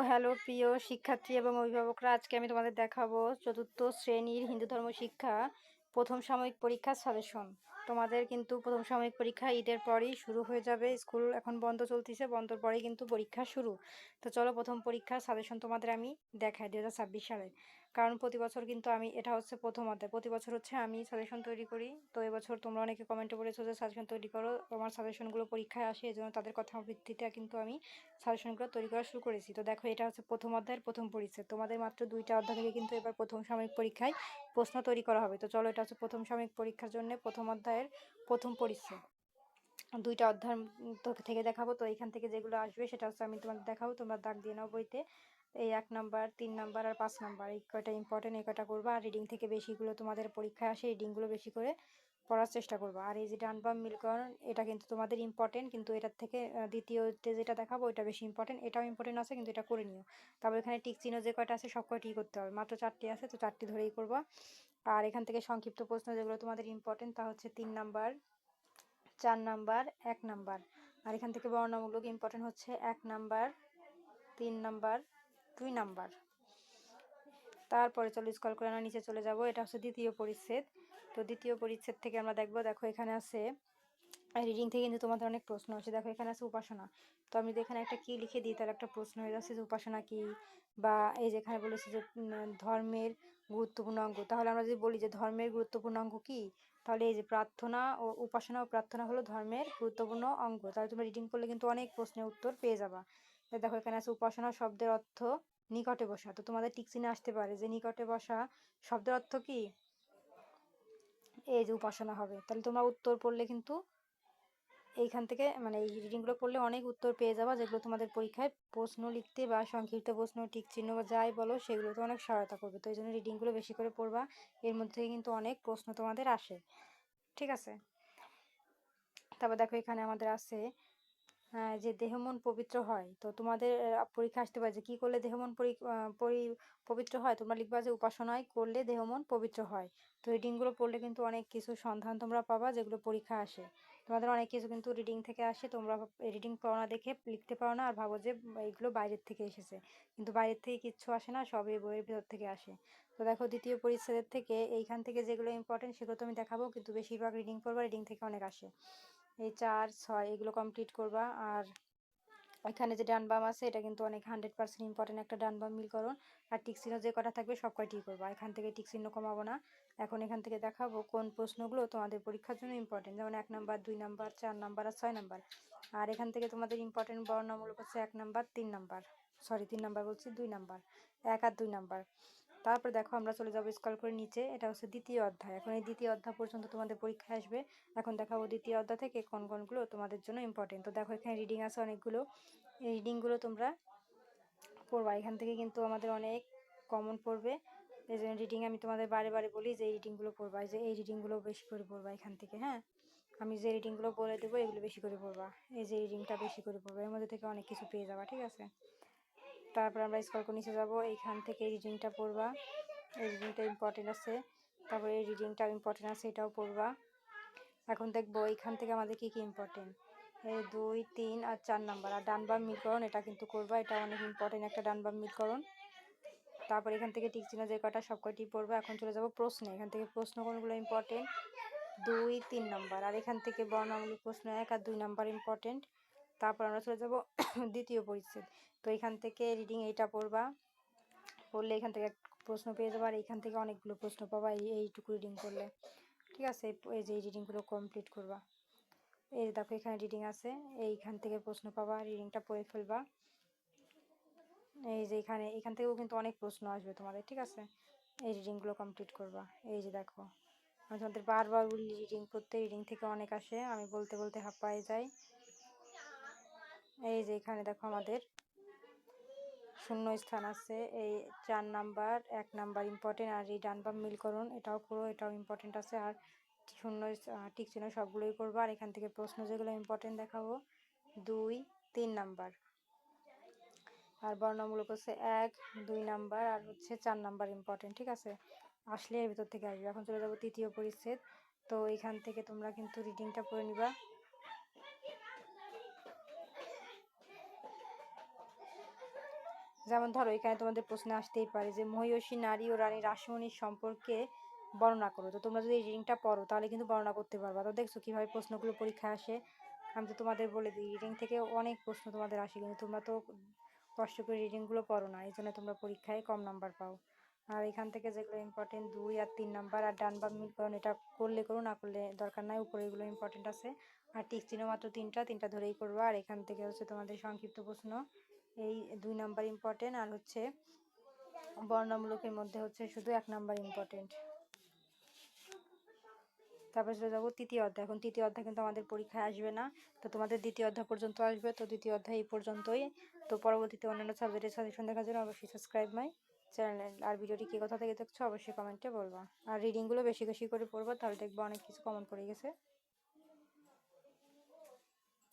Hello প্রিয় শিক্ষার্থী এবং অভিভাবকরা, আজকে আমি তোমাদের দেখাবো চতুর্থ শ্রেণীর হিন্দু ধর্ম শিক্ষা প্রথম সাময়িক পরীক্ষার সাজেশন। তোমাদের কিন্তু প্রথম সাময়িক পরীক্ষা ঈদের পরেই শুরু হয়ে যাবে। স্কুল এখন বন্ধ চলতেছে, বন্ধর পরেই কিন্তু পরীক্ষা শুরু। তো চলো প্রথম পরীক্ষার সাজেশন তোমাদের আমি দেখাই 2026 সালে। কারণ প্রতি বছর কিন্তু আমি, এটা হচ্ছে প্রথম অধ্যায়, প্রতি বছর হচ্ছে আমি সাজেশন তৈরি করি। তো এবছর তোমরা অনেকে কমেন্টে বলেছো যে সাজেশন তৈরি করো, আমার সাজেশনগুলো পরীক্ষায় আসে, এই জন্য তাদের কথা ভিত্তিতে কিন্তু আমি সাজেশনগুলো তৈরি করা শুরু করেছি। তো দেখো, এটা হচ্ছে প্রথম অধ্যায়ের প্রথম পরিচ্ছেদ। তোমাদের মাত্র 2টা অধ্যায় থেকে কিন্তু এবার প্রথম সাময়িক পরীক্ষায় প্রশ্ন তৈরি করা হবে। তো চলো, এটা হচ্ছে প্রথম সাময়িক পরীক্ষার জন্য প্রথম অধ্যায়ের প্রথম পরিচ্ছেদ। 2টা অধ্যায় থেকে দেখাবো। তো এখান থেকে যেগুলো আসবে সেটা হচ্ছে আমি তোমাদের দেখাবো, তোমরা দাগ দিয়ে নাও বইতে। এই 1 নাম্বার, 3 নাম্বার আর 5 নাম্বার, এই কয়টা ইম্পর্টেন্ট, এই কয়টা করবা। আর রিডিং থেকে বেশিগুলো তোমাদের পরীক্ষায় আসে, রিডিংগুলো বেশি করে পড়ার চেষ্টা করবা। আর এই যে ডান বাম মিলকরণ, এটা কিন্তু তোমাদের ইম্পর্টেন্ট, কিন্তু এটার থেকে দ্বিতীয়তে যেটা দেখাবো ওইটা বেশি ইম্পর্টেন্ট। এটাও ইম্পর্টেন্ট আছে, কিন্তু এটা করে নিও। তারপর এখানে টিক চিহ্ন যে কয়টা আছে সব কয়টি করতে হবে, মাত্র 4টি আছে, তো 4টি ধরেই করবা। আর এখান থেকে সংক্ষিপ্ত প্রশ্ন যেগুলো তোমাদের ইম্পর্টেন্ট তা হচ্ছে 3 নাম্বার, 4 নাম্বার, 1 নাম্বার। আর এখান থেকে বর্ণনামূলক ইম্পর্টেন্ট হচ্ছে 1 নাম্বার, 3 নাম্বার, 2 নাম্বার। তারপরে চলো স্ক্রল করে আমরা নিচে চলে যাব। এটা হচ্ছে দ্বিতীয় পরিচ্ছেদ। তো দ্বিতীয় পরিচ্ছেদ থেকে আমরা দেখবো, দেখো এখানে আছে রিডিং থেকে কিন্তু তোমাদের অনেক প্রশ্ন আছে। দেখো এখানে আছে উপাসনা। তো আমি যদি এখানে একটা কি লিখে দিই তাহলে একটা প্রশ্ন হয়ে যাচ্ছে যে উপাসনা কি, বা এই যে এখানে বলেছে যে ধর্মের গুরুত্বপূর্ণ অঙ্গ। তাহলে আমরা যদি বলি যে ধর্মের গুরুত্বপূর্ণ অঙ্গ কি, তাহলে এই যে প্রার্থনা ও উপাসনা ও প্রার্থনা হলো ধর্মের গুরুত্বপূর্ণ অঙ্গ। তাহলে তুমি রিডিং করলে কিন্তু অনেক প্রশ্নের উত্তর পেয়ে যাবা। দেখো এখানে আছে উপাসনা শব্দের অর্থ নিকটে বসা। তো তোমাদের টিক চিহ্নে আসতে পারে যে নিকটে বসা শব্দের অর্থ কি, এই যে উপাসনা হবে। তাহলে তোমরা উত্তর পড়লে কিন্তু এইখান থেকে, মানে এই রিডিংগুলো পড়লে অনেক উত্তর পেয়ে যাবা, যেগুলো তোমাদের পরীক্ষায় প্রশ্ন লিখতে বা সংক্ষিপ্ত প্রশ্ন, টিক চিহ্ন বা যাই বলো সেগুলোতে অনেক সহায়তা করবে। তো এই জন্য রিডিংগুলো বেশি করে পড়বা, এর মধ্যে কিন্তু অনেক প্রশ্ন তোমাদের আসে। ঠিক আছে। তারপর দেখো এখানে আমাদের আছে যে দেহ মন পবিত্র হয়। তো তোমাদের পরীক্ষা আসতে পারে যে কি করলে দেহ মন পবিত্র হয়। তোমরা লিখবা যে উপাসনায় করলে দেহ মন পবিত্র হয়। তো রিডিংগুলো পড়লে কিন্তু অনেক কিছু সন্ধান তোমরা পাবা, যেগুলো পরীক্ষা আসে। তোমাদের অনেক কিছু কিন্তু রিডিং থেকে আসে, তোমরা রিডিং পড়া না দেখে লিখতে পারো না, আর ভাবো যে এইগুলো বাইরের থেকে এসেছে, কিন্তু বাইরের থেকে কিচ্ছু আসে না, সব এই বইয়ের ভিতর থেকে আসে। তো দেখো দ্বিতীয় পরিচ্ছেদের থেকে এইখান থেকে যেগুলো ইম্পর্টেন্ট সেগুলো তো আমি দেখাবো, কিন্তু বেশিরভাগ রিডিং করবা, রিডিং থেকে অনেক আসে। এই 4, 6 এগুলো কমপ্লিট করবা। আর এখানে যে ডান বাম আছে এটা কিন্তু অনেক 100% ইম্পর্টেন্ট একটা ডান বাম মিলকরণ। আর টিক চিহ্ন যে কটা থাকবে সব কয়টি করবা, এখান থেকে টিক চিহ্ন কমাবো না। এখন এখান থেকে দেখাবো কোন প্রশ্নগুলো তোমাদের পরীক্ষার জন্য ইম্পর্টেন্ট, যেমন 1 নাম্বার, 2 নাম্বার, 4 নাম্বার আর 6 নাম্বার। আর এখান থেকে তোমাদের ইম্পর্টেন্ট বর্ণনামূলক হচ্ছে 1 নাম্বার, 3 নাম্বার, সরি 3 নাম্বার বলছি, 2 নাম্বার, 1 আর 2 নাম্বার। তারপর দেখো আমরা চলে যাবো স্ক্রল করে নিচে, এটা হচ্ছে দ্বিতীয় অধ্যায়। এখন এই দ্বিতীয় অধ্যায় পর্যন্ত তোমাদের পরীক্ষায় আসবে। এখন দেখাবো দ্বিতীয় অধ্যায় থেকে কোন কোনগুলো তোমাদের জন্য ইম্পর্টেন্ট। তো দেখো এখানে রিডিং আছে অনেকগুলো, এই রিডিংগুলো তোমরা পড়বা। এখান থেকে কিন্তু আমাদের অনেক কমন পড়বে, এই জন্য রিডিং আমি তোমাদের বারে বারে বলি যে এই রিডিংগুলো পড়বা, যে এই রিডিংগুলো বেশি করে পড়বা এখান থেকে। হ্যাঁ, আমি যে রিডিংগুলো বলে দেবো এগুলো বেশি করে পড়বা, এই যে রিডিংটা বেশি করে পড়বা, এর মধ্যে থেকে অনেক কিছু পেয়ে যাবা। ঠিক আছে। তারপর আমরা স্ক্রল করে নিচে যাবো, এইখান থেকে এই রিডিংটা পড়বা, এই রিডিংটা ইম্পর্টেন্ট আছে। তারপরে এই রিডিংটাও ইম্পর্টেন্ট আছে, এটাও পড়বা। এখন দেখবো এইখান থেকে আমাদের কি কি ইম্পর্টেন্ট, এই 2, 3 আর 4 নাম্বার। আর ডান বাম মিলকরণ এটা কিন্তু করবা, এটা অনেক ইম্পর্টেন্ট একটা ডান বাম মিলকরণ। তারপর এখান থেকে টিক চিহ্ন যে কটা সব কয়টি পড়বে। এখন চলে যাব প্রশ্নে, এখান থেকে প্রশ্ন কোনগুলো ইম্পর্টেন্ট, 2, 3 নাম্বার। আর এখান থেকে বর্ণনামূলক প্রশ্ন 1 আর 2 নাম্বার ইম্পর্টেন্ট। তারপর আমরা চলে যাব দ্বিতীয় পরিচ্ছেদ। তো এখান থেকে রিডিং এইটা পড়বা, পড়লে এখান থেকে প্রশ্ন পেয়ে যাবো, আর এইখান থেকে অনেকগুলো প্রশ্ন পাবা এইটুকু রিডিং করলে। ঠিক আছে। এই যে এই রিডিংগুলো কমপ্লিট করবা। এই দেখো এখানে রিডিং আছে, এইখান থেকে প্রশ্ন পাবা, রিডিংটা পড়ে ফেলবা। এই যে এখান থেকেও কিন্তু অনেক প্রশ্ন আসবে তোমাদের। ঠিক আছে। এই রিডিংগুলো কমপ্লিট করবা। এই যে দেখো আমি তোমাদের বারবার বলি রিডিং করতে, রিডিং থেকে অনেক আসে, আমি বলতে বলতে হাঁপায়ে যাই। এই যে এখানে দেখো আমাদের শূন্য স্থান আছে, এই 4 নাম্বার, 1 নাম্বার ইম্পর্টেন্ট। আর এই ডান বাম মিলকরণ এটাও করো, এটাও ইম্পর্টেন্ট আছে। আর শূন্য টিক চিহ্ন সবগুলোই করবো। আর এখান থেকে প্রশ্ন যেগুলো ইম্পর্টেন্ট দেখাবো, 2, 3 নাম্বার। আর বর্ণনামূলক হচ্ছে 1, 2 নাম্বার আর হচ্ছে 4 নাম্বার ইম্পর্টেন্ট। ঠিক আছে, আসলে এর ভিতর থেকে আসবে। এখন চলে যাবো তৃতীয় পরিচ্ছেদ। তো এখান থেকে তোমরা কিন্তু রিডিংটা পড়ে নিবা। যেমন ধরো এখানে তোমাদের প্রশ্ন আসতেই পারে যে মহিষী নারী ও রানী রাসমণির সম্পর্কে বর্ণনা করো। তো তোমরা যদি এই রিডিংটা পড়ো তাহলে কিন্তু বর্ণনা করতে পারবা। তো দেখছো কিভাবে প্রশ্নগুলো পরীক্ষায় আসে। আমি তো তোমাদের বলে দিই রিডিং থেকে অনেক প্রশ্ন তোমাদের আসে, কিন্তু তোমরা তো কষ্ট করে রিডিংগুলো পড়ো না, এই জন্য তোমরা পরীক্ষায় কম নাম্বার পাও। আর এখান থেকে যেগুলো ইম্পর্টেন্ট 2 আর 3 নাম্বার, আর ডান বাম মিলকরণ এটা করলে করো, না করলে দরকার নাই, উপরে এগুলো ইম্পর্টেন্ট আছে। আর টিক চিহ্ন মাত্র তিনটা ধরেই করবা। আর এখান থেকে হচ্ছে তোমাদের সংক্ষিপ্ত প্রশ্ন এই 2 নাম্বার ইম্পর্টেন্ট, আর হচ্ছে বর্ণমূলকের মধ্যে হচ্ছে শুধু 1 নাম্বার ইম্পর্টেন্ট। তারপরে চলে যাবো তৃতীয় অধ্যায়। এখন তৃতীয় অধ্যায় কিন্তু আমাদের পরীক্ষায় আসবে না, তো তোমাদের দ্বিতীয় অধ্যায় পর্যন্ত আসবে। তো দ্বিতীয় অধ্যায় এই পর্যন্তই। তো পরবর্তীতে অন্যান্য সাবজেক্টের সাজেশন দেখার জন্য অবশ্যই সাবস্ক্রাইব মাই চ্যানেল। আর ভিডিওটি কী কোথা থেকে দেখছো অবশ্যই কমেন্টে বলবা। আর রিডিংগুলো বেশি বেশি করে পড়বা, তাহলে দেখবো অনেক কিছু কমন পড়ে গেছে।